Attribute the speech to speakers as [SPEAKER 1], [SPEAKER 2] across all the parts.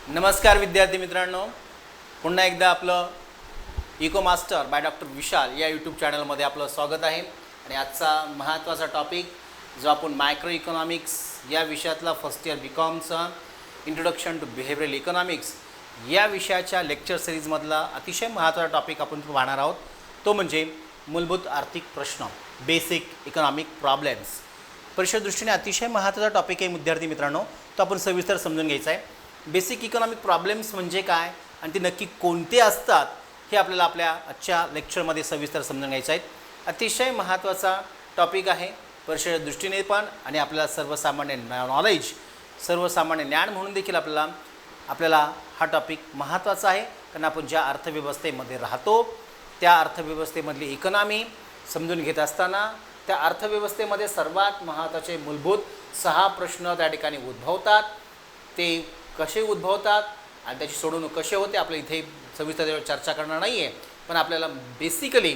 [SPEAKER 1] नमस्कार विद्यार्थी मित्रांनो, पुन्हा एकदा आपलं इको मास्टर बाय डॉक्टर विशाल या यूट्यूब चॅनलमध्ये आपलं स्वागत आहे. आणि आजचा महत्त्वाचा टॉपिक जो आपण मायक्रो इकॉनॉमिक्स या विषयातला फर्स्ट इयर BComचा इंट्रोडक्शन टू बिहेवियरल इकॉनॉमिक्स या विषयाच्या लेक्चर सिरीजमधला अतिशय महत्त्वाचा टॉपिक आपण पाहणार आहोत. तो म्हणजे मूलभूत आर्थिक प्रश्न, बेसिक इकॉनॉमिक प्रॉब्लेम्स. परीक्षे दृष्टीने अतिशय महत्त्वाचा टॉपिक आहे विद्यार्थी मित्रांनो, तो आपण सविस्तर समजून घ्यायचा आहे. बेसिक इकॉनॉमिक प्रॉब्लेम्स म्हणजे काय आणि ते नक्की कोणते असतात हे आपल्याला आपल्या आजच्या लेक्चरमध्ये सविस्तर समजून घ्यायचं आहे. अतिशय महत्त्वाचा टॉपिक आहे परीक्षेच्या दृष्टीने पण, आणि आपल्याला सर्वसामान्य नॉलेज, सर्वसामान्य ज्ञान म्हणून देखील आपल्याला हा टॉपिक महत्त्वाचा आहे. कारण आपण ज्या अर्थव्यवस्थेमध्ये राहतो त्या अर्थव्यवस्थेमधली इकॉनॉमी समजून घेत असताना त्या अर्थव्यवस्थेमध्ये सर्वात महत्त्वाचे मूलभूत 6 प्रश्न त्या ठिकाणी उद्भवतात. ते कसे उद्भवतात आणि त्याची सोडवणूक कशी होते आपल्या इथे सविस्तर चर्चा करणार नाही आहे. पण आपल्याला बेसिकली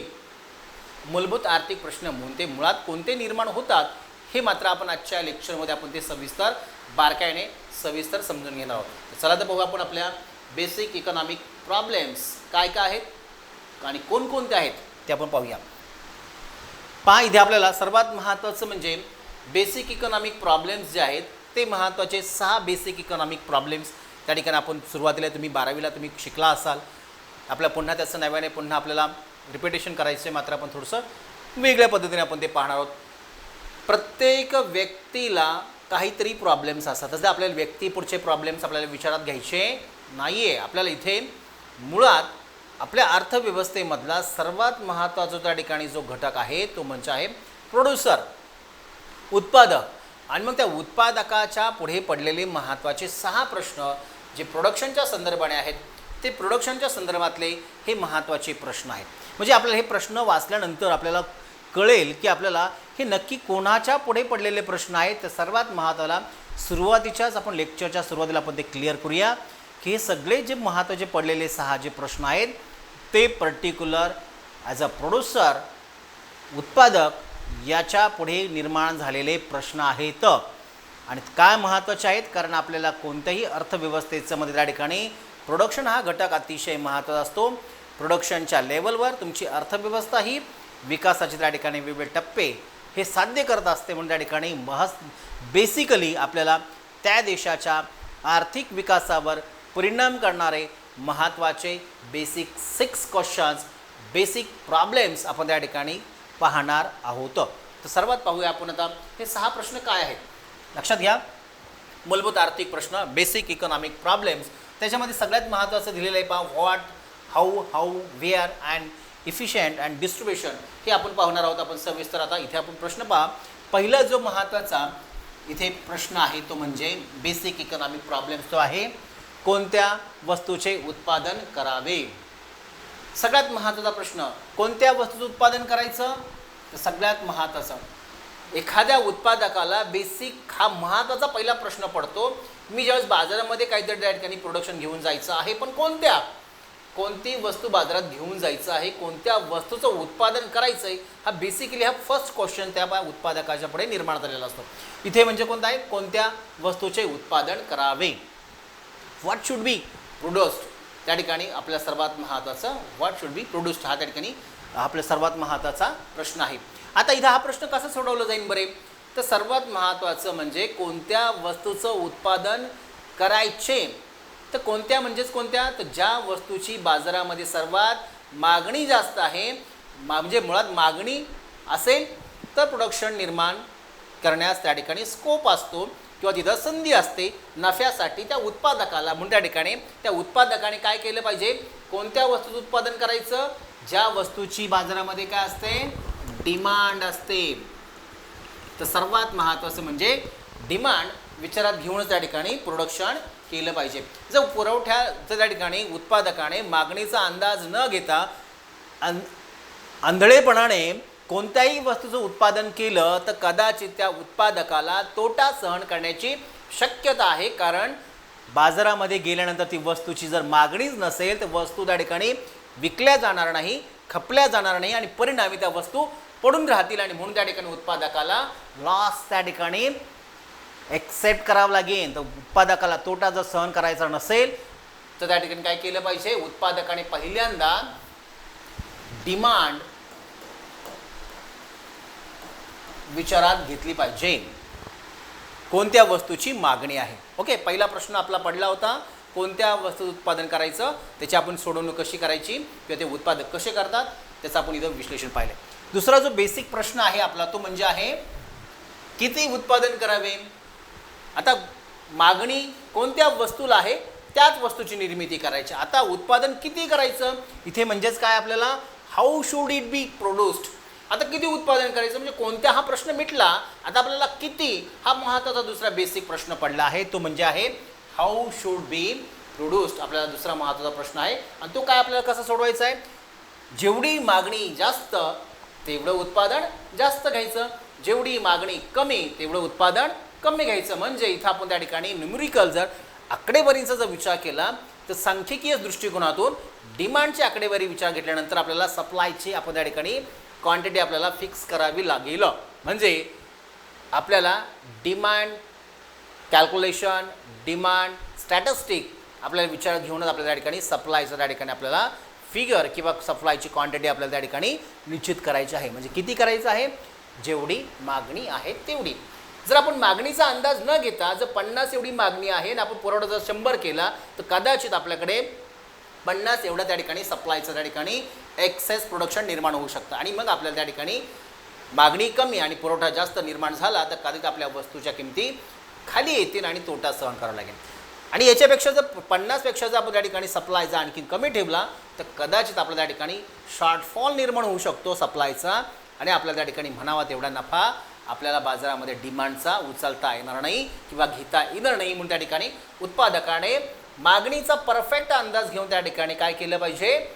[SPEAKER 1] मूलभूत आर्थिक प्रश्न म्हणून ते मुळात कोणते निर्माण होतात हे मात्र आपण आजच्या लेक्चरमध्ये आपण ते सविस्तर बारकाईने सविस्तर समजून घेणार आहोत. चला तर बघू आपण आपल्या बेसिक इकॉनॉमिक प्रॉब्लेम्स काय काय आहेत आणि कोणकोणते आहेत ते आपण पाहूया. पहा, इथे आपल्याला सर्वात महत्त्वाचं म्हणजे बेसिक इकॉनॉमिक प्रॉब्लेम्स जे आहेत ते महत्त्वाचे 6 बेसिक इकॉनॉमिक प्रॉब्लेम्स त्या ठिकाणी आपण सुरुवातीला तुम्ही 12वीला तुम्ही शिकला असाल. आपल्याला पुन्हा त्याचं नव्याने पुन्हा आपल्याला रिपिटेशन करायचं आहे, मात्र आपण थोडंसं वेगळ्या पद्धतीने आपण ते पाहणार आहोत. प्रत्येक व्यक्तीला काहीतरी प्रॉब्लेम्स असतात. तसं आपल्याला व्यक्तीपुढचे प्रॉब्लेम्स आपल्याला विचारात घ्यायचे नाही आहे. आपल्याला इथे मुळात आपल्या अर्थव्यवस्थेमधला सर्वात महत्त्वाचा त्या ठिकाणी जो घटक आहे तो म्हणजे आहे प्रोड्युसर, उत्पादक. आणि मग त्या उत्पादकाच्या पुढे पडलेले महत्त्वाचे 6 प्रश्न जे प्रोडक्शनच्या संदर्भाने आहेत ते प्रोडक्शनच्या संदर्भातले हे महत्त्वाचे प्रश्न आहेत. म्हणजे आपल्याला हे प्रश्न वाचल्यानंतर आपल्याला कळेल की आपल्याला हे नक्की कोणाच्या पुढे पडलेले प्रश्न आहेत. तर सर्वात महत्त्वाला सुरुवातीच्याच आपण लेक्चरच्या सुरुवातीला आपण ते क्लिअर करूया की हे सगळे जे महत्त्वाचे पडलेले 6 जे प्रश्न आहेत ते पर्टिक्युलर ॲज अ प्रोड्युसर, उत्पादक याच्या पुढे निर्माण झालेले प्रश्न आहेत. आणि काय महत्त्वाचे आहेत कारण आपल्याला कोणत्याही अर्थव्यवस्थेचं मध्ये त्या ठिकाणी प्रोडक्शन हा घटक अतिशय महत्त्वाचा असतो. प्रोडक्शनच्या लेवलवर तुमची अर्थव्यवस्था ही विकासाचे त्या ठिकाणी वेगवेगळे टप्पे हे साध्य करत असते. म्हणून त्या ठिकाणी बेसिकली आपल्याला त्या देशाच्या आर्थिक विकासावर परिणाम करणारे महत्त्वाचे बेसिक 6 क्वेश्चन्स, बेसिक प्रॉब्लेम्स आपण त्या ठिकाणी पाहणार आहोत. तर सर्वात पाहूया आपण आता हे 6 प्रश्न काय आहेत. लक्षात घ्या, मूलभूत आर्थिक प्रश्न, बेसिक इकॉनॉमिक प्रॉब्लेम्स. त्याच्यामध्ये सगळ्यात महत्त्वाचं दिलेलं आहे पहा, what, how, where and efficient and distribution हे आपण पाहणार आहोत आपण सविस्तर. आता इथे आपण प्रश्न पहा. पहिला जो महत्त्वाचा इथे प्रश्न आहे तो म्हणजे बेसिक इकॉनॉमिक प्रॉब्लेम्स तो आहे कोणत्या वस्तूचे उत्पादन करावे. सगळ्यात महत्त्वाचा प्रश्न, कोणत्या वस्तूचं उत्पादन करायचं. तर सगळ्यात महत्त्वाचं एखाद्या उत्पादकाला बेसिक हा महत्त्वाचा पहिला प्रश्न पडतो. मी ज्यावेळेस बाजारामध्ये काहीतरी त्या ठिकाणी प्रोडक्शन घेऊन जायचं आहे, पण कोणती वस्तू बाजारात घेऊन जायचं आहे, कोणत्या वस्तूचं उत्पादन करायचं आहे, हा बेसिकली हा फर्स्ट क्वेश्चन त्या उत्पादकाच्या पुढे निर्माण झालेला असतो. इथे म्हणजे कोणता आहे, कोणत्या वस्तूचे उत्पादन करावे. व्हॉट शुड बी प्रोड्युस्ड त्या ठिकाणी आपल्या सर्वात महत्त्वाचं व्हॉट शुड बी प्रोड्युस्ड हा त्या ठिकाणी आपल्या सर्वात महत्त्वाचा प्रश्न आहे. आता इथं हा प्रश्न कसा सोडवला जाईल बरे, तर सर्वात महत्त्वाचं म्हणजे कोणत्या वस्तूचं उत्पादन करायचे. तर कोणत्या म्हणजेच कोणत्या, तर ज्या वस्तूची बाजारामध्ये सर्वात मागणी जास्त आहे, म्हणजे मुळात मागणी असेल तर प्रोडक्शन निर्माण करण्यास त्या ठिकाणी स्कोप असतो किंवा तिथं संधी असते नफ्यासाठी त्या उत्पादकाला. म्हणून त्या ठिकाणी त्या उत्पादकाने काय केलं पाहिजे, कोणत्या वस्तूचं उत्पादन करायचं, ज्या वस्तूची बाजारामध्ये काय असते, डिमांड असते. तर सर्वात महत्त्वाचं म्हणजे डिमांड विचारात घेऊनच त्या ठिकाणी प्रोडक्शन केलं पाहिजे. जर पुरवठ्याच्या त्या ठिकाणी उत्पादकाने मागणीचा अंदाज न घेता आंधळेपणाने कोणत्याही वस्तूचं उत्पादन केलं तर कदाचित त्या उत्पादकाला तोटा सहन करण्याची शक्यता आहे. कारण बाजारामध्ये गेल्यानंतर ती वस्तूची जर मागणीच नसेल तर वस्तू त्या ठिकाणी विकल्या जाणार नाही, खपल्या जाणार नाही आणि परिणामी त्या वस्तू पडून राहतील. आणि म्हणून त्या ठिकाणी उत्पादकाला लॉस त्या ठिकाणी एक्सेप्ट करावं लागेल. तर उत्पादकाला तोटा जर सहन करायचा नसेल तर त्या ठिकाणी काय केलं पाहिजे, उत्पादकाने पहिल्यांदा डिमांड विचारात घेतली पाहिजे. कोणत्या वस्तूची मागणी आहे. ओके, पहिला प्रश्न आपला पडला होता, कोणत्या वस्तू उत्पादन करायचं, त्याची आपण सोडवणूक कशी करायची किंवा ते उत्पादक कसे करतात त्याचं आपण इथं विश्लेषण पाहिलं. दुसरा जो बेसिक प्रश्न आहे आपला तो म्हणजे आहे किती उत्पादन करावे. आता मागणी कोणत्या वस्तूला आहे त्याच वस्तूची निर्मिती करायची. आता उत्पादन किती करायचं इथे म्हणजेच काय आपल्याला how should it be produced. आता किती उत्पादन करायचं म्हणजे कोणत्या हा प्रश्न मिटला. आता आपल्याला किती हा महत्त्वाचा दुसरा बेसिक प्रश्न पडला आहे तो म्हणजे आहे हाऊ शुड बी प्रोड्यूस्ड. आपल्याला दुसरा महत्त्वाचा प्रश्न आहे आणि तो काय आपल्याला कसा सोडवायचा आहे, जेवढी मागणी जास्त तेवढं उत्पादन जास्त घ्यायचं, जेवढी मागणी कमी तेवढं उत्पादन कमी घ्यायचं. म्हणजे इथं आपण त्या ठिकाणी न्यूमेरिकल जर आकडेवारीचा जर विचार केला तर सांख्यिकीय दृष्टिकोनातून डिमांडची आकडेवारी विचार घेतल्यानंतर आपल्याला सप्लायची आपण त्या ठिकाणी क्वांटिटी आपल्याला फिक्स करावी लागेल. म्हणजे आपल्याला डिमांड कॅल्क्युलेशन, डिमांड स्टॅटिस्टिक आपल्याला विचारात घेऊनच आपल्या त्या ठिकाणी सप्लायचं त्या ठिकाणी आपल्याला फिगर किंवा सप्लायची क्वांटिटी आपल्याला त्या ठिकाणी निश्चित करायची आहे. म्हणजे किती करायचं आहे, जेवढी मागणी आहे तेवढी. जर आपण मागणीचा अंदाज न घेता जर 50 एवढी मागणी आहे आणि आपण पुरवठा जर 100 केला तर कदाचित आपल्याकडे 50 एवढा त्या ठिकाणी सप्लायचं त्या ठिकाणी एक्सेस प्रोडक्शन निर्माण होऊ शकतं आणि मग आपल्याला त्या ठिकाणी मागणी कमी आणि पुरवठा जास्त निर्माण झाला तर कदाचित आपल्या वस्तूच्या किमती खाली येतील आणि तोटा सहन करावा लागेल. आणि याच्यापेक्षा जर 50पेक्षा जर आपण त्या ठिकाणी सप्लायचा आणखी कमी ठेवला तर कदाचित आपल्या त्या ठिकाणी शॉर्टफॉल निर्माण होऊ शकतो सप्लायचा आणि आपल्याला त्या ठिकाणी म्हणावा तेवढा नफा आपल्याला बाजारामध्ये डिमांडचा उचलता येणार नाही किंवा घेता येणार नाही. म्हणून त्या ठिकाणी उत्पादकाने मागणीचा परफेक्ट अंदाज घेऊन त्या ठिकाणी काय केलं पाहिजे,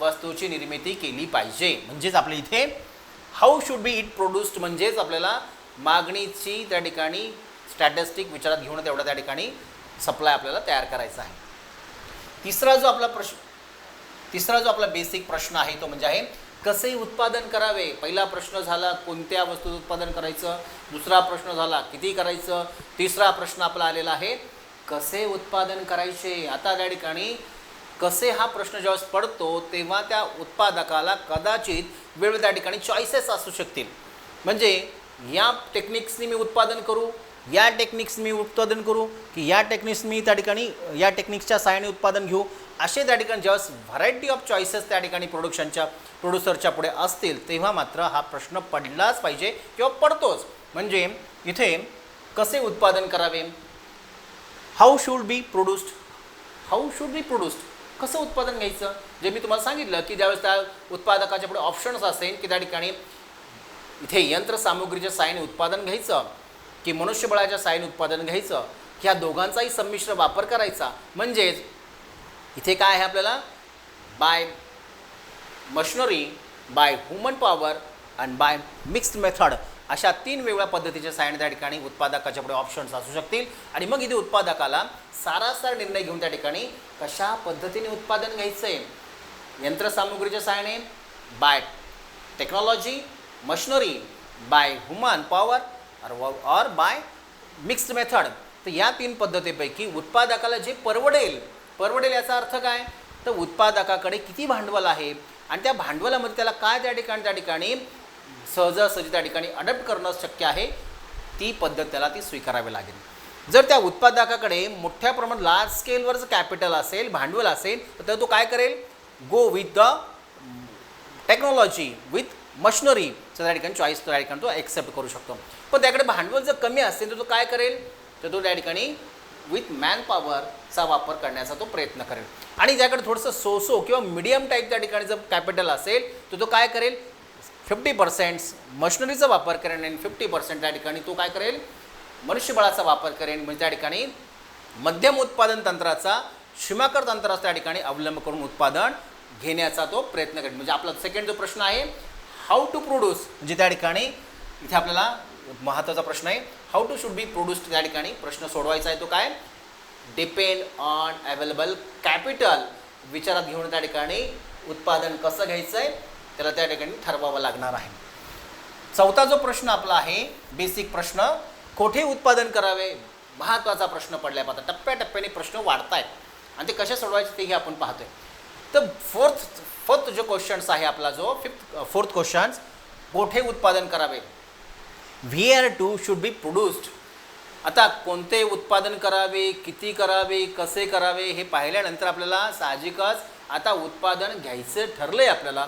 [SPEAKER 1] वस्तूची निर्मिती केली पाहिजे. म्हणजेच आपल्या इथे how should be it produced म्हणजेच आपल्याला मागणीची त्या ठिकाणी स्टॅटिस्टिक विचारात घेऊन तेवढा त्या ठिकाणी सप्लाय आपल्याला तयार करायचा आहे. तिसरा जो आपला बेसिक प्रश्न आहे तो म्हणजे आहे कसे उत्पादन करावे. पहिला प्रश्न झाला कोणत्या वस्तूचं उत्पादन करायचं, दुसरा प्रश्न झाला किती करायचं, तिसरा प्रश्न आपला आलेला आहे कसे उत्पादन करायचे. आता त्या ठिकाणी कसे हा प्रश्न ज्यावेळेस पडतो तेव्हा त्या उत्पादकाला कदाचित वेगवेगळ्या त्या ठिकाणी चॉईसेस असू शकतील. म्हणजे या टेक्निक्सनी मी उत्पादन करू, या टेक्निक्स मी उत्पादन करू की या टेक्निक्स मी त्या ठिकाणी या टेक्निक्सच्या सहाय्याने उत्पादन घेऊ. असे त्या ठिकाणी ज्यावेळेस व्हरायटी ऑफ चॉईसेस त्या ठिकाणी प्रोड्युसरच्या पुढे असतील तेव्हा मात्र हा प्रश्न पडलाच पाहिजे किंवा पडतोच. म्हणजे इथे कसे उत्पादन करावे, how should be produced. How should be produced कसं उत्पादन घ्यायचं. जे मी तुम्हाला सांगितलं की ज्यावेळेस त्या उत्पादकाच्या पुढे ऑप्शन्स असेल की त्या ठिकाणी इथे यंत्रसामुग्रीच्या सहाय्याने उत्पादन घ्यायचं की मनुष्यबळाच्या सहाय्याने उत्पादन घ्यायचं, ह्या दोघांचाही संमिश्र वापर करायचा. म्हणजेच इथे काय आहे आपल्याला by machinery, by human power आणि बाय मिक्स्ड मेथड अशा 3 वेगवेगळ्या पद्धतीच्या सहाय्याने त्या ठिकाणी उत्पादकाच्या पुढे ऑप्शन्स असू शकतील. आणि मग इथे उत्पादकाला सारासार निर्णय घेऊन त्या ठिकाणी कशा पद्धतीने उत्पादन घ्यायचं आहे, यंत्रसामुग्रीच्या सहाय्याने, by technology, machinery, by human power और बाय मिक्स्ड मेथड. तर या 3 पद्धतीपैकी उत्पादकाला जे परवडेल याचा अर्थ काय, तर उत्पादकाकडे किती भांडवल आहे आणि त्या भांडवलामध्ये त्याला काय त्या ठिकाणी सहजासहजी त्या ठिकाणी अडप्ट करणं शक्य आहे, ती पद्धत त्याला ती स्वीकारावी लागेल. जर त्या उत्पादकाकडे मोठ्या प्रमाणात लार्ज स्केलवरचं कॅपिटल असेल, भांडवल असेल, तर तो काय करेल, go with the technology with machinery त्या ठिकाणी चॉईस त्या ठिकाणी तो ॲक्सेप्ट करू शकतो. पण त्याकडे भांडवल जर कमी असेल तर तो काय करेल, तर तो त्या ठिकाणी विथ मॅन पॉवरचा वापर करण्याचा तो प्रयत्न करेल. आणि ज्याकडे थोडंसं सोसो किंवा मिडियम टाईप त्या ठिकाणी जर कॅपिटल असेल तर तो काय करेल, 50% मशिनरीचा वापर करेल आणि 50% त्या ठिकाणी तो काय करेल, मनुष्यबळाचा वापर करेल. म्हणजे त्या ठिकाणी मध्यम उत्पादन तंत्राचा, सीमाकर तंत्राचा त्या ठिकाणी अवलंब करून उत्पादन घेण्याचा तो प्रयत्न करेल. म्हणजे आपला सेकंड जो प्रश्न आहे हाऊ टू प्रोड्यूस, म्हणजे त्या ठिकाणी इथे आपल्याला महत्त्वाचा प्रश्न आहे how to should be produced. त्या ठिकाणी प्रश्न सोडवायचा आहे तो काय, डिपेंड ऑन अवेलेबल कॅपिटल विचारात घेऊन त्या ठिकाणी उत्पादन कसं घ्यायचं आहे त्याला त्या ठिकाणी ठरवावं लागणार आहे. चौथा जो प्रश्न आपला आहे बेसिक प्रश्न कोठे उत्पादन करावे, महत्त्वाचा प्रश्न पडलाय. आता टप्प्याटप्प्याने प्रश्न वाढत आहेत आणि ते कसे सोडवायचे तेही आपण पाहतोय. तर फोर्थ जो क्वेश्चन्स आहे आपला, जो फोर्थ क्वेश्चन्स, कोठे उत्पादन करावे. VR2 should be produced. आता कोणते उत्पादन करावे, किती करावे, कसे करावे हे पाहिल्यानंतर आपल्याला साहजिकच आता उत्पादन घ्यायचं ठरलंय. आपल्याला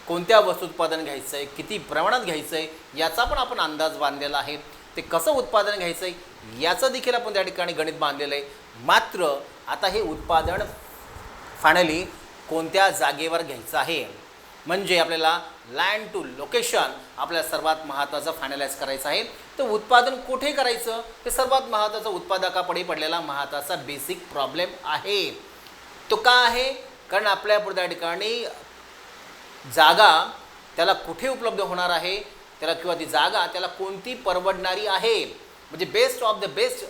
[SPEAKER 1] कोणत्या वस्तू उत्पादन घ्यायचं आहे, किती प्रमाणात घ्यायचं आहे याचा पण आपण अंदाज बांधलेला आहे. ते कसं उत्पादन घ्यायचं आहे याचं देखील आपण त्या ठिकाणी गणित बांधलेलं आहे. मात्र आता हे उत्पादन फायनली कोणत्या जागेवर घ्यायचं आहे, म्हणजे आपल्याला लँड टू लोकेशन आपल्याला सर्वात महत्त्वाचं फायनलाइज करायचं आहे. तर उत्पादन कुठे करायचं हे सर्वात महत्त्वाचा उत्पादकापुढे पडलेला महत्त्वाचा बेसिक प्रॉब्लेम आहे. तो का आहे, कारण आपल्या पुढे त्या ठिकाणी जागा त्याला कुठे उपलब्ध होणार आहे, त्याला किंवा ती जागा त्याला कोणती परवडणारी आहे, म्हणजे best of the best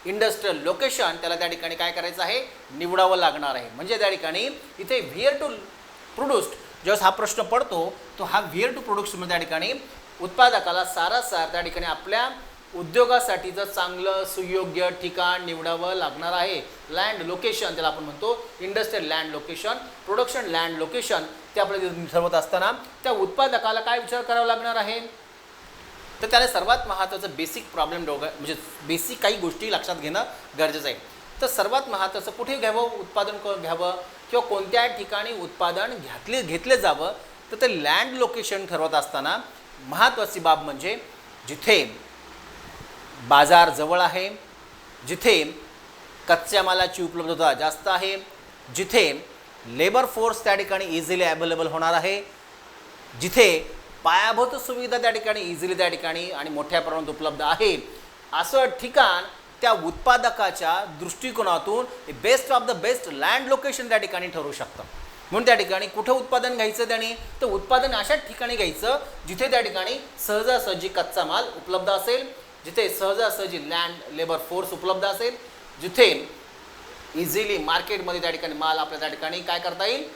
[SPEAKER 1] industrial location त्याला त्या ठिकाणी काय करायचं आहे, निवडावं लागणार आहे. म्हणजे त्या ठिकाणी इथे VR2 प्रोड्यूस्ड ज्यावेळेस हा प्रश्न पडतो तो हा VR2 प्रोडक्ट्समध्ये त्या ठिकाणी उत्पादकाला सारासार त्या ठिकाणी आपल्या उद्योगासाठीचं चांगलं सुयोग्य ठिकाण निवडावं लागणार आहे. लँड लोकेशन त्याला आपण म्हणतो, industrial land location, production land location, ते आपल्याला ठरवत असताना त्या उत्पादकाला काय विचार करावा लागणार आहे, तर त्याला सर्वात महत्त्वाचं बेसिक प्रॉब्लेम म्हणजे बेसिक काही गोष्टी लक्षात घेणं गरजेचं आहे. तर सर्वात महत्त्वाचं कुठे घ्यावं उत्पादन घ्यावं किंवा कोणत्या ठिकाणी उत्पादन घेतले जावं, तर ते लँड लोकेशन ठरवत असताना महत्त्वाची बाब म्हणजे जिथे बाजार जवळ आहे, जिथे कच्च्या मालाची उपलब्धता जास्त आहे, जिथे लेबर फोर्स त्या ठिकाणी इझिली अवेलेबल होणार आहे, जिथे पायाभूत सुविधा त्या ठिकाणी इझिली त्या ठिकाणी आणि मोठ्या प्रमाणात उपलब्ध आहे, असं ठिकाण त्या उत्पादकाच्या दृष्टिकोनातून best of the best land location त्या ठिकाणी ठरू शकतं. म्हणून त्या ठिकाणी कुठं उत्पादन घ्यायचं त्याने, तर उत्पादन अशाच ठिकाणी घ्यायचं जिथे त्या ठिकाणी सहजासहजी कच्चा माल उपलब्ध असेल, जिथे सहजासहजी लँड लेबर फोर्स उपलब्ध असेल, जिथे इझिली मार्केटमध्ये त्या ठिकाणी माल आपल्या त्या ठिकाणी काय करता येईल,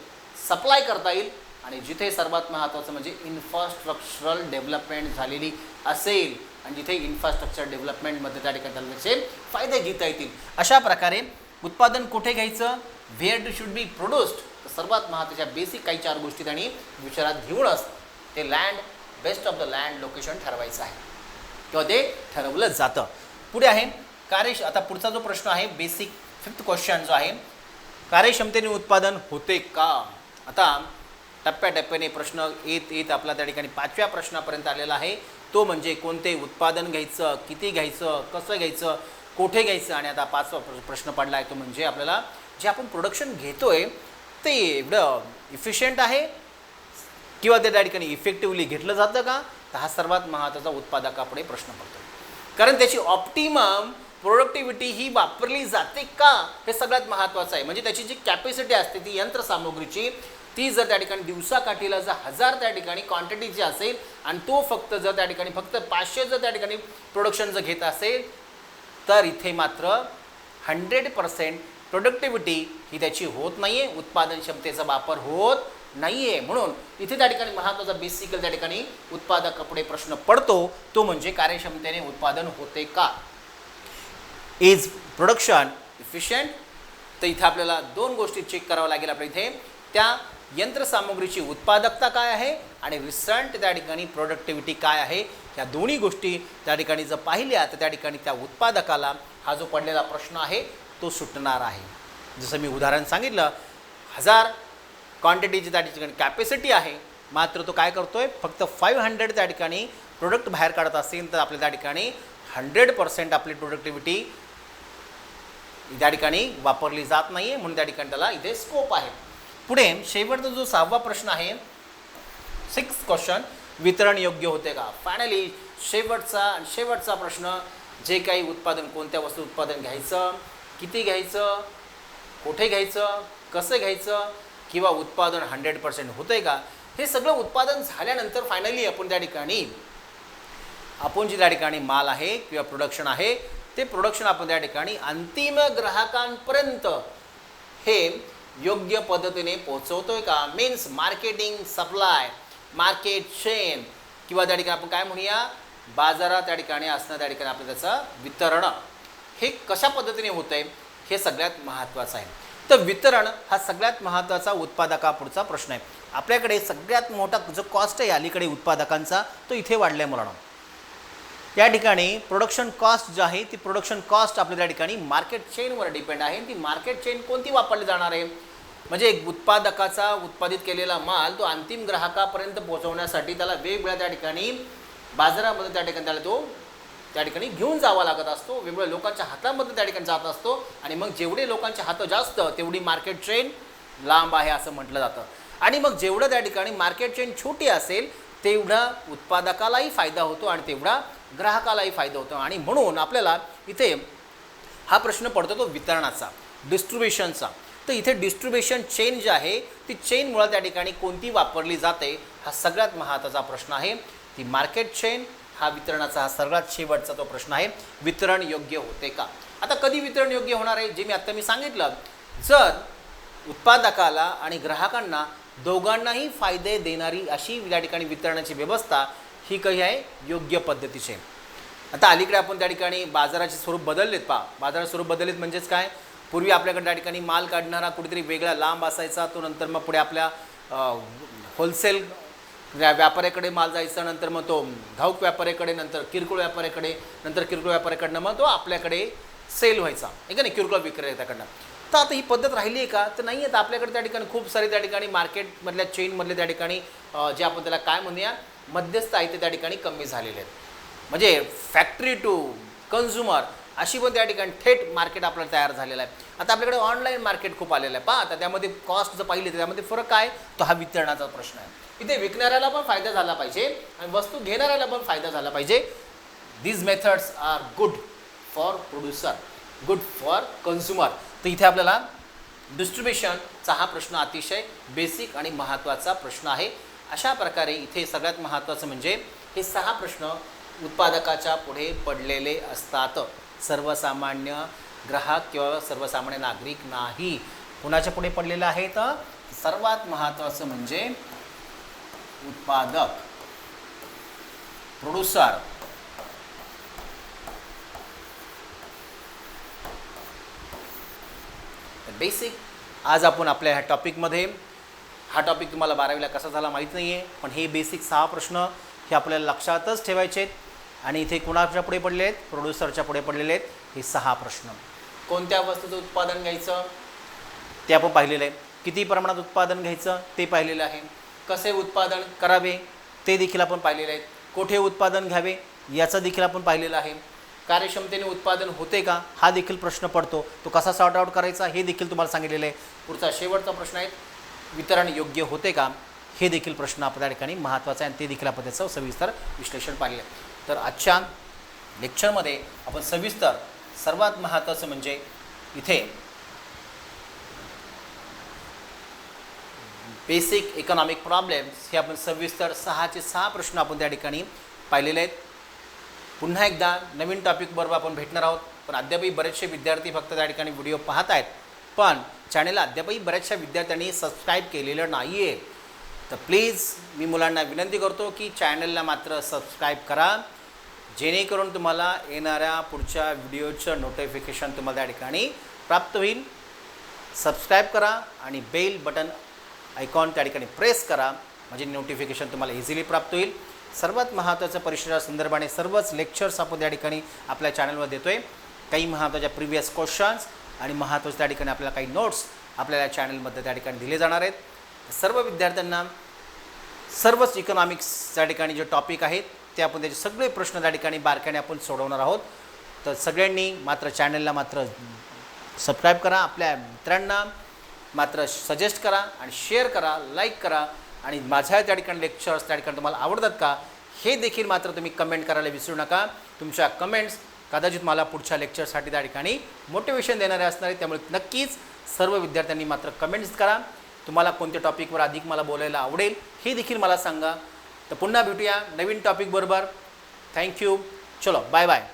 [SPEAKER 1] सप्लाय करता येईल, आणि जिथे सर्वात महत्त्वाचं म्हणजे इन्फ्रास्ट्रक्चरल डेव्हलपमेंट झालेली असेल आणि जिथे इन्फ्रास्ट्रक्चर डेव्हलपमेंटमध्ये त्या ठिकाणी त्याचे फायदे घेता येतील. अशा प्रकारे उत्पादन कुठे घ्यायचं, VR2 शुड बी प्रोड्यूस्ड. तर सर्वात महत्त्वाच्या बेसिक काही 4 गोष्टी त्यांनी विचारात घेऊनच ते land best of the land location ठरवायचं आहे किंवा ते ठरवलं जातं. पुढे आहे आता पुढचा जो प्रश्न आहे बेसिक 5th क्वेश्चन जो आहे, कार्यक्षमतेने उत्पादन होते का. आता टप्प्याटप्प्याने प्रश्न येत आपला त्या ठिकाणी 5व्या प्रश्नापर्यंत आलेला आहे. तो म्हणजे कोणते उत्पादन घ्यायचं, किती घ्यायचं, कसं घ्यायचं, कोठे घ्यायचं. आणि आता 5वा प्रश्न पडला आहे तो म्हणजे आपल्याला जे आपण प्रोडक्शन घेतोय ते एवढं इफिशियंट आहे किंवा ते त्या ठिकाणी इफेक्टिव्हली घेतलं जातं का. तर हा सर्वात महत्त्वाचा उत्पादकापुढे प्रश्न पडतो, कारण त्याची ऑप्टिमम प्रोडक्टिव्हिटी ही वापरली जाते का हे सगळ्यात महत्त्वाचं आहे. म्हणजे त्याची जी कॅपॅसिटी असते ती यंत्रसामुग्रीची, ती जर त्या ठिकाणी दिवसाकाठीला जर 1000 त्या ठिकाणी क्वांटिटीची असेल आणि तो जर त्या ठिकाणी फक्त 500 जर त्या ठिकाणी प्रोडक्शन जर घेत असेल, तर इथे मात्र 100% प्रोडक्टिव्हिटी ही त्याची होत नाही आहे, उत्पादन क्षमतेचा वापर होत नाही आहे. म्हणून इथे त्या ठिकाणी महत्त्वाचा बेसिकल त्या ठिकाणी उत्पादकापुढे प्रश्न पडतो, तो म्हणजे कार्यक्षमतेने उत्पादन होते का. Is production efficient. तर इथे आपल्याला 2 गोष्टी चेक करावं लागेल. आपल्या इथे त्या यंत्रसामुग्रीची उत्पादकता काय आहे आणि रिसंट त्या ठिकाणी प्रोडक्टिव्हिटी काय आहे, ह्या दोन्ही गोष्टी त्या ठिकाणी जर पाहिल्या तर त्या ठिकाणी त्या उत्पादकाला हा जो पडलेला प्रश्न आहे तो सुटणार आहे. जसं मी उदाहरण सांगितलं, 1000 क्वांटिटीची त्या ठिकाणी कॅपॅसिटी आहे, मात्र तो काय करतोय फक्त 500 त्या ठिकाणी प्रोडक्ट बाहेर काढत असेल तर आपल्या त्या ठिकाणी 100% आपली प्रोडक्टिव्हिटी त्या ठिकाणी वापरली जात नाही आहे. म्हणून त्या ठिकाणी त्याला इथे स्कोप आहे. पुढे शेवटचा जो 6वा प्रश्न आहे, 6th क्वेश्चन, वितरण योग्य होते का. फायनली शेवटचा प्रश्न, जे काही उत्पादन, कोणत्या वस्तू उत्पादन घ्यायचं, किती घ्यायचं, कुठे घ्यायचं, कसं घ्यायचं, किंवा उत्पादन 100% होतंय का, हे सगळं उत्पादन झाल्यानंतर फायनली आपण त्या ठिकाणी जे त्या ठिकाणी माल आहे किंवा प्रोडक्शन आहे ते प्रोडक्शन आपण त्या ठिकाणी अंतिम ग्राहकांपर्यंत हे योग्य पद्धतीने पोहोचवतोय का. Means marketing, supply, market chain किंवा त्या ठिकाणी आपण काय म्हणूया बाजारात त्या ठिकाणी असणं, त्या ठिकाणी आपलं त्याचं वितरण हे कशा पद्धतीने होतं आहे हे सगळ्यात महत्त्वाचं आहे. तर वितरण हा सगळ्यात महत्त्वाचा उत्पादकापुढचा प्रश्न आहे. आपल्याकडे सगळ्यात मोठा जो कॉस्ट आहे अलीकडे उत्पादकांचा तो इथे वाढला आहे मुलांनो. त्या ठिकाणी प्रोडक्शन कॉस्ट जी आहे ती प्रोडक्शन कॉस्ट आपल्या त्या ठिकाणी मार्केट चेनवर डिपेंड आहे. ती मार्केट चेन कोणती वापरली जाणार आहे म्हणजे एक उत्पादकाचा उत्पादित केलेला माल तो अंतिम ग्राहकापर्यंत पोहोचवण्यासाठी त्याला वेगवेगळ्या त्या ठिकाणी बाजारामध्ये त्या ठिकाणी त्याला तो त्या ठिकाणी घेऊन जावा लागत असतो, वेगवेगळ्या लोकांच्या हातामध्ये त्या ठिकाणी जात असतो आणि मग जेवढे लोकांचे हातं जास्त तेवढी मार्केट चेन लांब आहे असं म्हटलं जातं. आणि मग जेवढं त्या ठिकाणी मार्केट चेन छोटी असेल तेवढा उत्पादकालाही फायदा होतो आणि तेवढा ग्राहकालाही फायदा होतो. आणि म्हणून आपल्याला इथे हा प्रश्न पडतो तो वितरणाचा, डिस्ट्रीब्युशनचा. तर इथे डिस्ट्रीब्युशन चेन जी आहे ती चेन मुळात त्या ठिकाणी कोणती वापरली जाते हा सगळ्यात महत्त्वाचा प्रश्न आहे. ती मार्केट चेन हा वितरणाचा हा सगळ्यात शेवटचा तो प्रश्न आहे. वितरण योग्य होते का? आता कधी वितरण योग्य होणार आहे जे मी सांगितलं, जर उत्पादकाला आणि ग्राहकांना दोघांनाही फायदे देणारी अशी त्या ठिकाणी वितरणाची व्यवस्था ही काही आहे योग्य पद्धतीची. आता अलीकडे आपण त्या ठिकाणी बाजाराचे स्वरूप बदललेत. बाजाराचे स्वरूप बदललेत म्हणजेच काय, पूर्वी आपल्याकडे त्या ठिकाणी माल काढणारा कुठेतरी वेगळा लांब असायचा, तो नंतर मग पुढे आपल्या होलसेल व्यापाऱ्याकडे माल जायचा, नंतर मग तो घाऊक व्यापाऱ्याकडे, नंतर किरकोळ व्यापाऱ्याकडे, नंतर किरकोळ व्यापाऱ्याकडनं मग तो आपल्याकडे सेल व्हायचा आहे का नाही, किरकोळ विक्रेत्याकडनं. तर आता ही पद्धत राहिली आहे का? तर नाही आहे. आपल्याकडे त्या ठिकाणी खूप सारे त्या ठिकाणी मार्केटमधल्या चेनमधले त्या ठिकाणी जे आपण त्याला काय म्हणूया मध्यस्थ आहे ते त्या ठिकाणी कमी झालेले आहेत. म्हणजे फॅक्टरी टू कन्झ्युमर अशी पण त्या ठिकाणी थेट मार्केट आपल्याला तयार झालेलं आहे. आता आपल्याकडे ऑनलाईन मार्केट खूप आलेलं आहे. आता त्यामध्ये कॉस्ट जर पाहिली तर त्यामध्ये फरक काय, तो हा वितरणाचा प्रश्न आहे. इथे विकणाऱ्याला पण फायदा झाला पाहिजे आणि वस्तू घेणाऱ्याला पण फायदा झाला पाहिजे. These methods are good for producer, good for consumer. तर इथे आपल्याला डिस्ट्रीब्युशनचा हा प्रश्न अतिशय बेसिक आणि महत्त्वाचा प्रश्न आहे. अशा प्रकारे इथे सगळ्यात महत्त्वाचं म्हणजे हे 6 प्रश्न उत्पादकाच्या पुढे पडलेले असतात. सर्वसामान्य ग्राहक किंवा सर्वसामान्य नागरिक नाही. कुणाच्या पुढे पडलेले आहेत? सर्वात महत्त्वाचं म्हणजे उत्पादक, प्रोड्युसर. बेसिक आज आपण आपल्या ह्या टॉपिकमध्ये, हा टॉपिक तुम्हाला 12वीला कसा झाला माहीत नाही आहे, पण हे बेसिक 6 प्रश्न हे आपल्याला लक्षातच ठेवायचे आहेत. आणि इथे कुणाच्या पुढे पडले आहेत? प्रोड्युसरच्या पुढे पडलेले आहेत हे 6 प्रश्न. कोणत्या वस्तूचं उत्पादन घ्यायचं ते आपण पाहिलेलं आहे. किती प्रमाणात उत्पादन घ्यायचं ते पाहिलेलं आहे. कसे उत्पादन करावे ते देखील आपण पाहिलेलं आहे. कुठे उत्पादन घ्यावे याचं देखील आपण पाहिलेलं आहे. कार्यक्षमतेने उत्पादन होते का हा देखील प्रश्न पडतो, तो कसा सॉर्ट आउट करायचा हे देखील तुम्हाला सांगितलेलं आहे. पुढचा शेवटचा प्रश्न आहे वितरण योग्य होते का, हे देखील प्रश्न आपल्या ठिकाणी महत्त्वाचा आहे आणि ते देखील आपण त्याचं सविस्तर विश्लेषण पाहिलं. तर आजच्या लेक्चरमध्ये आपण सविस्तर सर्वात महत्त्वाचं म्हणजे इथे बेसिक इकॉनॉमिक प्रॉब्लेम्स हे आपण सविस्तर 6चे 6 प्रश्न आपण त्या ठिकाणी पाहिलेले आहेत. पुन्हा एकदा नवीन टॉपिकबरोबर आपण भेटणार आहोत. पण अद्यापही बरेचसे विद्यार्थी फक्त त्या ठिकाणी व्हिडिओ पाहत आहेत, पण चॅनलला अद्यापही बऱ्याचशा विद्यार्थ्यांनी सबस्क्राईब केलेलं नाही आहे. तर प्लीज मी मुलांना विनंती करतो की चॅनलला मात्र सबस्क्राईब करा, जेणेकरून तुम्हाला येणाऱ्या पुढच्या व्हिडिओचं नोटिफिकेशन तुम्हाला त्या ठिकाणी प्राप्त होईल. सबस्क्राईब करा आणि बेल बटन आयकॉन त्या ठिकाणी प्रेस करा, म्हणजे नोटिफिकेशन तुम्हाला इझिली प्राप्त होईल. सर्वात महत्त्वाचं परीक्षेच्या संदर्भाने सर्वच लेक्चर्स आपण त्या ठिकाणी आपल्या चॅनलवर देतो आहे. काही महत्त्वाच्या प्रिव्हियस क्वेश्चन्स आणि महत्त्वाचे त्या ठिकाणी आपल्याला काही नोट्स आपल्याला चॅनलमध्ये त्या ठिकाणी दिले जाणार आहेत. सर्व विद्यार्थ्यांना सर्वच इकॉनॉमिक्स त्या ठिकाणी जे टॉपिक आहेत ते आपण त्याचे सगळे प्रश्न त्या ठिकाणी बारकाईने आपण सोडवणार आहोत. तर सगळ्यांनी मात्र चॅनलला मात्र सबस्क्राईब करा, आपल्या मित्रांना मात्र सजेस्ट करा आणि शेअर करा, लाईक करा. आणि माझ्या त्या ठिकाणी लेक्चर्स त्या ठिकाणी तुम्हाला आवडतात का हे देखील मात्र तुम्ही कमेंट करायला विसरू नका. तुमच्या कमेंट्स कदाचित मला पुढच्या लेक्चरसाठी त्या ठिकाणी मोटिवेशन देणारे असणार आहे. त्यामुळे नक्कीच सर्व विद्यार्थ्यांनी मात्र कमेंट्स करा. तुम्हाला कोणत्या टॉपिकवर अधिक मला बोलायला आवडेल हे देखील मला सांगा. तर पुन्हा भेटूया नवीन टॉपिकबरोबर. थँक्यू. चलो बाय बाय.